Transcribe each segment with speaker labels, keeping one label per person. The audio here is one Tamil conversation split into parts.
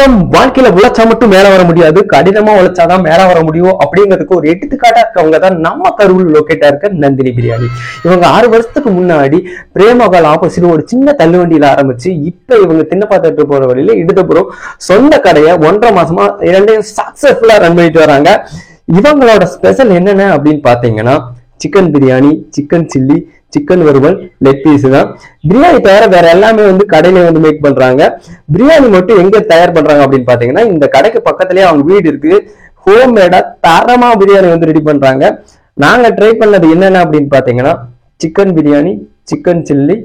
Speaker 1: வணக்கம். வாழ்க்கையில உழைச்சா மட்டும் மேல வர முடியாது, கடினமா உழைச்சாதான் மேல வர முடியும் அப்படிங்கிறதுக்கு ஒரு எடுத்துக்காட்டா இருக்கவங்க தான் நம்ம கரூர் லொக்கேட்டா இருக்க நந்தினி பிரியாணி. இவங்க 6 வருஷத்துக்கு முன்னாடி பிரேமகால் ஆப்போசிட் ஒரு சின்ன தள்ளுவண்டியில ஆரம்பிச்சு இப்ப இவங்க தின்னப்பாத்திட்டு போற வழியில இடதுபுறம் சொந்த கடையை 1.5 மாசமா 2 சக்சஸ்ஃபுல்லா ரன் பண்ணிட்டு வராங்க. இவங்களோட ஸ்பெஷல் என்னென்ன அப்படின்னு பாத்தீங்கன்னா chicken biryani, chicken chilli, chicken வறுவல், லெக் பீஸ் தான். பிரியாணி தவிர வேற எல்லாமே வந்து கடையில வந்து மேக் பண்றாங்க. பிரியாணி மட்டும் எங்க தயார் பண்றாங்க அப்படின்னு பாத்தீங்கன்னா இந்த கடைக்கு பக்கத்துலயே அவங்க வீடு இருக்கு. ஹோம் மேடா தரமா பிரியாணி வந்து ரெடி பண்றாங்க. நாங்க ட்ரை பண்ணது என்னென்ன அப்படின்னு பாத்தீங்கன்னா chicken biryani, chicken chilli,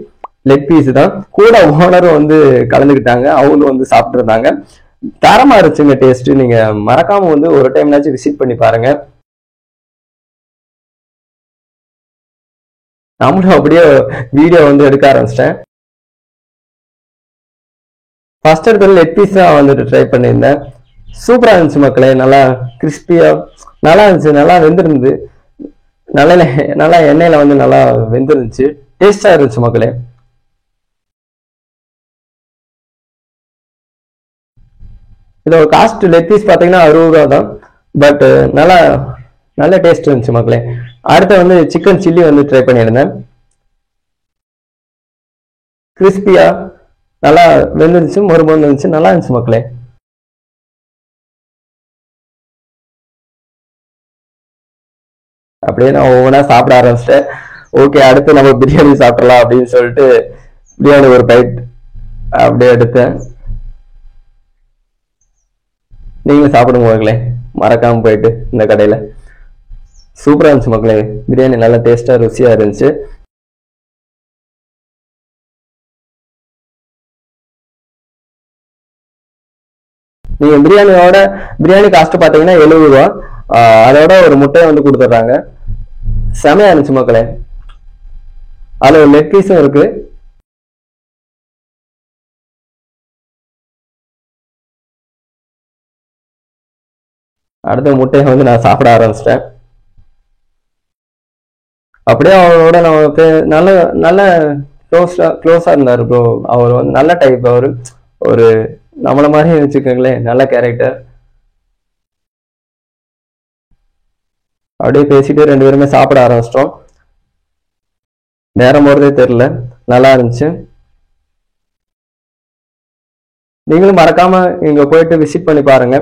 Speaker 1: leg piece தான். கூட ஓனரும் வந்து கலந்துக்கிட்டாங்க, அவங்களும் வந்து சாப்பிட்டு இருந்தாங்க. தரமா இருந்துச்சுங்க டேஸ்ட். நீங்க மறக்காம வந்து ஒரு டைம்னாச்சும் விசிட் பண்ணி பாருங்க. நாமளும் அப்படியே வீடியோ வந்து எடுக்க ஆரம்பிச்சிட்டேன். ஃபர்ஸ்ட் எடுத்து லெக் பீஸ் தான் வந்துட்டு ட்ரை பண்ணியிருந்தேன். சூப்பரா இருந்துச்சு மக்களே. நல்லா கிறிஸ்பியா நல்லா இருந்துச்சு, நல்லா வெந்திருந்தது. நல்லா எண்ணெயில வந்து நல்லா வெந்திருந்துச்சு, டேஸ்டா இருந்துச்சு மக்களே. இதோட காஸ்ட் லெக் பீஸ் பாத்தீங்கன்னா 60 ரூபா தான். பட் நல்ல டேஸ்ட் இருந்துச்சு மக்களே. அடுத்து வந்து சிக்கன் சில்லி வந்து ட்ரை பண்ணியிருந்தேன். கிறிஸ்பியா நல்லா வெந்துருச்சு, மொறுமொறு இருந்துச்சு, நல்லா இருந்துச்சு மக்களே. அப்படியே நான் ஒவ்வொன்றா சாப்பிட ஆரம்பிச்சிட்டேன். ஓகே, அடுத்து நம்ம பிரியாணி சாப்பிடலாம் அப்படின்னு சொல்லிட்டு பிரியாணி ஒரு பைட் அப்படியே எடுத்தேன். நீங்களும் சாப்பிடுங்க மக்களே, மறக்காம போயிட்டு இந்த கடையில. சூப்பரா இருந்துச்சு மக்களே. பிரியாணி நல்லா டேஸ்டா ருசியா இருந்துச்சு. நீங்க பிரியாணி காஸ்ட் பாத்தீங்கன்னா 70 ரூபா. அதோட ஒரு முட்டையை வந்து கொடுத்துட்றாங்க. செமையா இருந்துச்சு மக்களே. அதுல ஒரு லெக் பீஸும் இருக்கு. அடுத்த முட்டையை வந்து நான் சாப்பிட ஆரம்பிச்சிட்டேன். அப்படியே அவரோட நமக்கு நல்ல நல்ல க்ளோஸா இருந்தாரு ப்ரோ. அவர் வந்து நல்ல டைப். அவரு ஒரு நம்மள மாதிரி வச்சுக்கோங்களேன், நல்ல கேரக்டர். அப்படியே பேசிட்டு 2 பேருமே சாப்பிட ஆரம்பிச்சிட்டோம். நேரம் போறதே தெரியல, நல்லா இருந்துச்சு. நீங்களும் மறக்காம இங்க போயிட்டு விசிட் பண்ணி பாருங்க,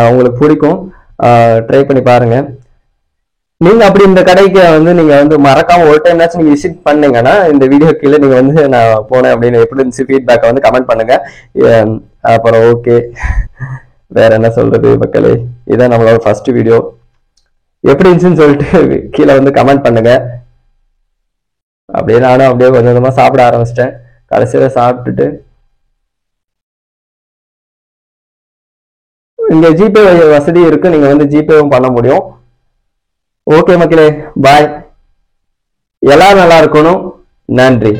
Speaker 1: உங்களுக்கு பிடிக்கும். ட்ரை பண்ணி பாருங்க. நீங்க அப்படி இந்த கடைக்கு வந்து நீங்க வந்து மறக்காம ஒரு டைம்னாச்சும் நீங்க விசிட் பண்ணீங்கன்னா இந்த வீடியோ கீழே நீங்க வந்து நான் போனேன் அப்படின்னு எப்படி இருந்துச்சு ஃபீட்பேக்கை வந்து கமெண்ட் பண்ணுங்க. அப்புறம் ஓகே, வேற என்ன சொல்றது மக்களே. இதான் நம்மளோட ஃபர்ஸ்ட் வீடியோ. எப்படி இருந்துச்சுன்னு சொல்லிட்டு கீழே வந்து கமெண்ட் பண்ணுங்க. அப்படியே நானும் அப்படியே கொஞ்சம் கொஞ்சமா சாப்பிட ஆரம்பிச்சிட்டேன். கடைசியில சாப்பிட்டுட்டு இங்க ஜிபே வசதி இருக்கு, நீங்க வந்து ஜிபேவும் பண்ண முடியும். ஓகே மக்களே, பாய். எல்லாரும் நல்லா இருக்கணும். நன்றி.